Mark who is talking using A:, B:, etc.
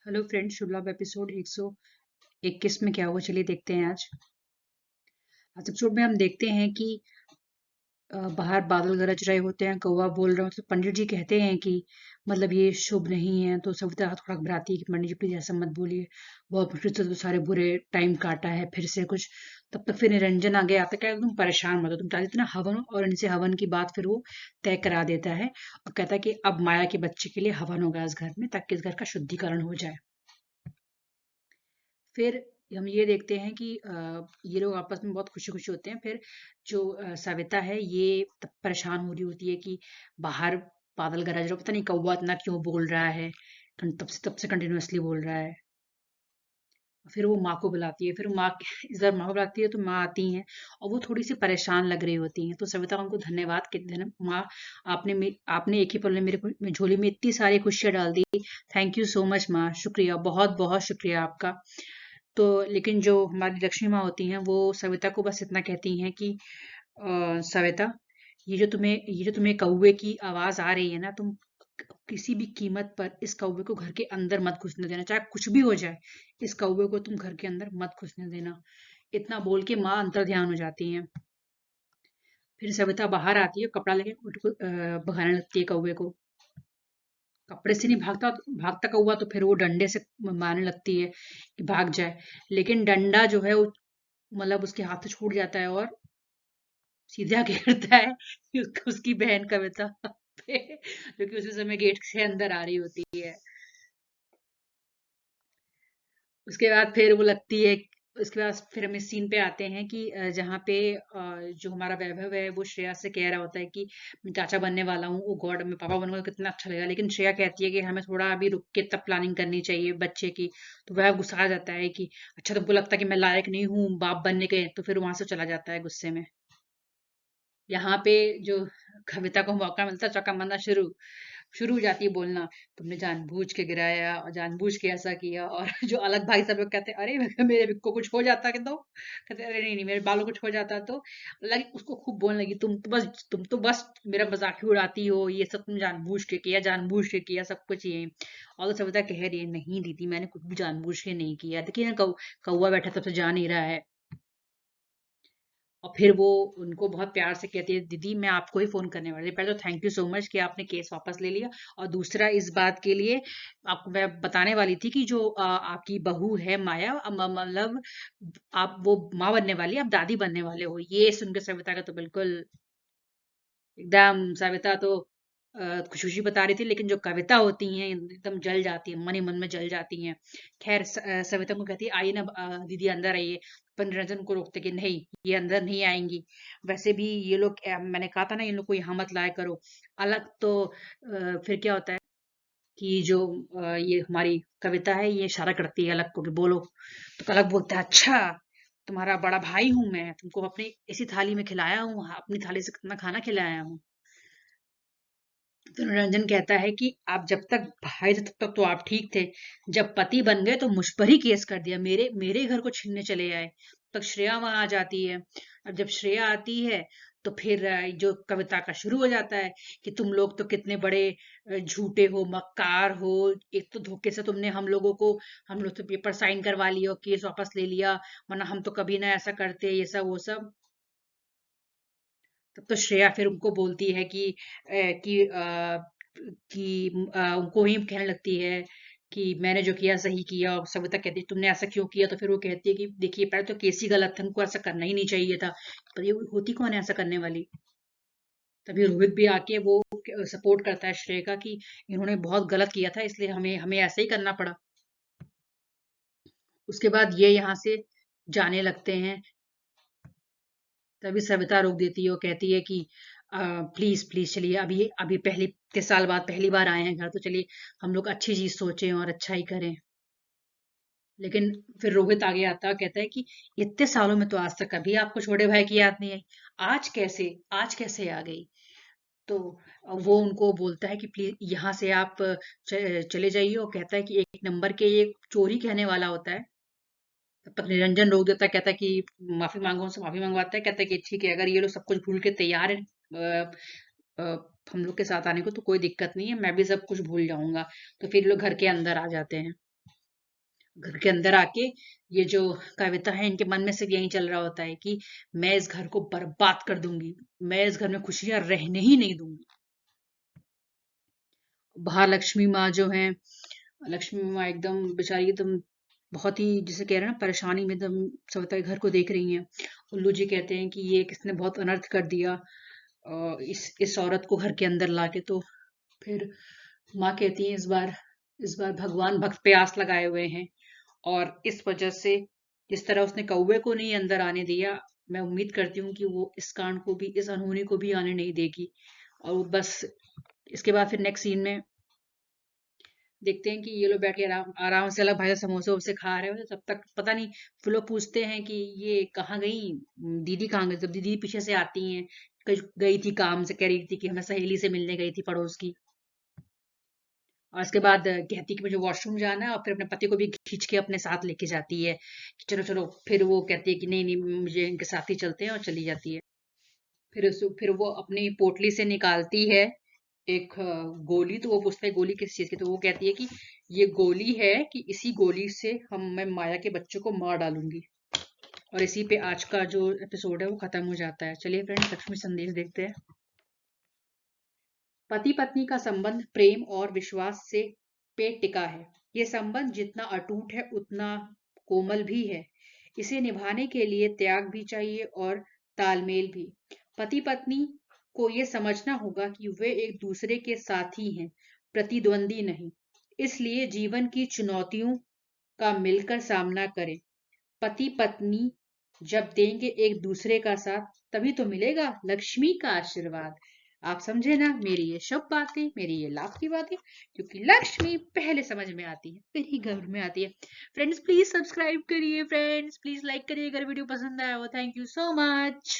A: Hello friends, शुभ लाभ episode 121 में क्या हुआ, चलिए देखते हैं। आज एपिसोड में हम देखते हैं कि बाहर बादल गरज रहे होते हैं, कौवा बोल रहे होते हैं। तो पंडित जी कहते हैं कि मतलब ये शुभ नहीं है। तो सविता थोड़ा घबराती है कि पंडित जी प्लीज ऐसा मत बोलिए, बहुत मुश्किल से तो सारे बुरे टाइम काटा है, फिर से कुछ। तब तक फिर निरंजन आगे आता है, कहता है तुम परेशान मत हो, तुम चाहते थे ना हवन, और इनसे हवन की बात फिर वो तय करा देता है और कहता है कि अब माया के बच्चे के लिए हवन होगा इस घर में, ताकि इस घर का शुद्धिकरण हो जाए। फिर हम ये देखते हैं कि ये लोग आपस में बहुत खुशी खुशी होते हैं। फिर जो सविता है ये तब परेशान हो रही होती है कि बाहर बादल गरज रहा, पता नहीं कौवा इतना क्यों बोल रहा है, तब से कंटिन्यूअसली बोल रहा है। फिर वो माँ को बुलाती है, फिर माँ इस बार माँ को बुलाती है तो माँ आती हैं और वो थोड़ी सी परेशान लग रही होती हैं। तो सविता उनको धन्यवाद कहती है, माँ आपने एक ही पल में मेरे झोली में इतनी सारी खुशियाँ डाल दी। थैंक यू सो मच माँ, शुक्रिया, बहुत बहुत शुक्रिया आपका। तो लेकिन जो हमारी लक्ष्मी माँ होती हैं वो सविता को बस इतना कहती हैं कि सविता, ये जो तुम्हें कौवे की आवाज आ रही है ना, तुम किसी भी कीमत पर इस कौवे को घर के अंदर मत घुसने देना, चाहे कुछ भी हो जाए। इस कौवे को तुम घर के अंदर मत घुसने देना। इतना बोल के माँ अंतर ध्यान हो जाती हैं। फिर सविता बाहर आती है, कपड़ा लेके उसको भगाने लगती है कौवे को। कपड़े से नहीं भागता, भागता कौवा तो फिर वो डंडे से मारने लगती है कि भाग जाए। लेकिन डंडा जो है वो मतलब उसके हाथ से छूट जाता है और सीधा घेरता है कि उसकी बहन कविता पे, जो कि उसी समय गेट से अंदर आ रही होती है। उसके बाद फिर वो लगती है, उसके बाद फिर हम इस सीन पे आते हैं कि जहाँ पे जो हमारा वैभव है वो श्रेया से कह रहा होता है कि मैं चाचा बनने वाला हूँ, ओ गॉड मैं पापा बनूंगा तो कितना अच्छा लगेगा। लेकिन श्रेया कहती है कि हमें थोड़ा अभी रुक के तब प्लानिंग करनी चाहिए बच्चे की। तो वह गुस्सा आ जाता है कि अच्छा तुमको लगता है कि मैं लायक नहीं हूँ बाप बनने के, तो फिर वहां से चला जाता है गुस्से में। यहाँ पे जो कविता को मौका मिलता है चौका मारना शुरू शुरू हो जाती है बोलना, तुमने जानबूझ के गिराया और जानबूझ के ऐसा किया। और जो अलग भाई सब लोग कहते हैं अरे मेरे को कुछ हो जाता कि, तो कहते अरे नहीं नहीं मेरे बालों को कुछ हो जाता तो। लगी उसको खूब बोलने लगी, तुम तो बस मेरा मजाक ही उड़ाती हो, ये सब तुम जानबूझ के किया, जानबूझ के किया सब कुछ ये। और तो सविता कह रही है नहीं दीदी मैंने कुछ भी जानबूझ के नहीं किया, देखिए ना कौवा बैठा तब से जा नहीं रहा है। और फिर वो उनको बहुत प्यार से कहती है दीदी मैं आपको ही फोन करने वाली थी। पहले तो थैंक यू सो मच कि आपने केस वापस ले लिया, और दूसरा इस बात के लिए आपको मैं बताने वाली थी कि जो आपकी बहू है माया, मतलब आप वो माँ बनने वाली, आप दादी बनने वाले हो। ये सुन के सविता का तो बिल्कुल एकदम, सविता तो खुशी बता रही थी, लेकिन जो कविता होती हैं एकदम जल जाती है, मन ही मन में जल जाती हैं। खैर सविता को कहती है आइए ना दीदी अंदर आइए। पर निरंजन को रोकते कि नहीं, ये अंदर नहीं आएंगी। वैसे भी ये लोग मैंने कहा था ना इन लोग को यहाँ मत लाया करो। अलग तो फिर क्या होता है कि जो ये हमारी कविता है ये इशारा करती है अलग को कि बोलो। तो अलग बोलता है अच्छा, तुम्हारा बड़ा भाई हूं मैं, तुमको अपनी इसी थाली में खिलाया हूँ, अपनी थाली से कितना खाना खिलाया हूँ। तो निरंजन कहता है कि आप जब तक भाई थे तब तक तो आप ठीक थे, जब पति बन गए तो मुझ पर ही केस कर दिया, मेरे मेरे घर को छीनने चले आए। तब श्रेया वहां आ जाती है। अब जब श्रेया आती है तो फिर जो कविता का शुरू हो जाता है कि तुम लोग तो कितने बड़े झूठे हो, मक्कार हो। एक तो धोखे से तुमने हम लोग तो पेपर साइन करवा लिया और केस वापस ले लिया, वरना हम तो कभी ना ऐसा करते, ये सब वो सब। तब तो श्रेया फिर उनको बोलती है कि उनको ही कहने लगती है कि मैंने जो किया सही किया। और सविता कहती है तुमने ऐसा क्यों किया। तो फिर वो कहती है कि देखिए पहले तो केस ही गलत था, हमको ऐसा करना ही नहीं चाहिए था। पर ये होती कौन है ऐसा करने वाली। तभी रोहित भी आके वो सपोर्ट करता है श्रेय का कि इन्होंने बहुत गलत किया था, इसलिए हमें हमें ऐसा ही करना पड़ा। उसके बाद ये यहाँ से जाने लगते हैं। तभी सविता रोक देती है और कहती है कि प्लीज प्लीज चलिए, अभी अभी पहले इतने साल बाद पहली बार आए हैं घर, तो चलिए हम लोग अच्छी चीज सोचें और अच्छा ही करें। लेकिन फिर रोहित आगे आता है और कहता है कि इतने सालों में तो आज तक कभी आपको छोटे भाई की याद नहीं आई, आज कैसे आ गई। तो वो उनको बोलता है कि प्लीज यहाँ से आप चले जाइए, और कहता है कि एक नंबर के ये चोरी कहने वाला होता है। तब तक निरंजन रोक देता है, कहता है कि माफी मांगो, उनसे माफी मंगवाता है, कहता है कि ठीक है अगर ये लोग सब कुछ भूल के तैयार है अ, हम लोग के साथ आने को तो कोई दिक्कत नहीं है, मैं भी सब कुछ भूल जाऊंगा। तो फिर लोग घर के अंदर आ जाते हैं। घर के अंदर आके ये जो कविता है इनके मन में सिर्फ यही चल रहा होता है कि मैं इस घर को बर्बाद कर दूंगी, मैं इस घर में खुशियां रहने ही नहीं दूंगी। बाहर लक्ष्मी माँ जो है, लक्ष्मी माँ एकदम बेचारी एकदम बहुत ही जिसे कह रहे हैं ना परेशानी में एकदम सविता के घर को देख रही हैं। उल्लू जी कहते हैं कि ये किसने बहुत अनर्थ कर दिया इस औरत को घर के अंदर लाके। तो फिर माँ कहती है इस बार भगवान भक्त पे आस लगाए हुए हैं और इस वजह से जिस तरह उसने कौवे को नहीं अंदर आने दिया, मैं उम्मीद करती हूँ कि वो इस कांड को भी, इस अनहोनी को भी आने नहीं देगी। और वो बस इसके बाद फिर नेक्स्ट सीन में देखते हैं कि ये लोग बैठ के आराम आराम से अलग भाई साहब समोसे वोसे खा रहे होते, तब तक पता नहीं फिर लोग पूछते हैं कि ये कहाँ गई, दीदी कहाँ गई। जब दीदी पीछे से आती हैं, गई थी काम से, कह रही थी कि हमें सहेली से मिलने गई थी पड़ोस की। और इसके बाद कहती कि मुझे वॉशरूम जाना है और फिर अपने पति को भी खींच के अपने साथ लेके जाती है कि चलो चलो। फिर वो कहती है कि नहीं नहीं मुझे इनके साथ ही चलते हैं, और चली जाती है। फिर वो अपनी पोटली से निकालती है एक गोली। तो वो पूछता है गोली किस चीज की, तो वो कहती है कि ये गोली है कि इसी गोली से मैं माया के बच्चों को मार डालूंगी। और इसी पे आज का जो एपिसोड है वो खत्म हो जाता है। चलिए फ्रेंड्स, लक्ष्मी संदेश देखते हैं। पति पत्नी का संबंध प्रेम और विश्वास से पे टिका है। ये संबंध जितना अटूट है उतना कोमल भी है। इसे निभाने के लिए त्याग भी चाहिए और तालमेल भी। पति पत्नी को ये समझना होगा कि वे एक दूसरे के साथी हैं, प्रतिद्वंदी नहीं। इसलिए जीवन की चुनौतियों का मिलकर सामना करें। पति पत्नी जब देंगे एक दूसरे का साथ, तभी तो मिलेगा लक्ष्मी का आशीर्वाद। आप समझे ना मेरी ये सब बातें, मेरी ये लाभ की बातें, क्योंकि लक्ष्मी पहले समझ में आती है फिर ही घर में आती है। फ्रेंड्स प्लीज सब्सक्राइब करिए, फ्रेंड्स प्लीज लाइक करिए अगर वीडियो पसंद आया हो। Thank you so much.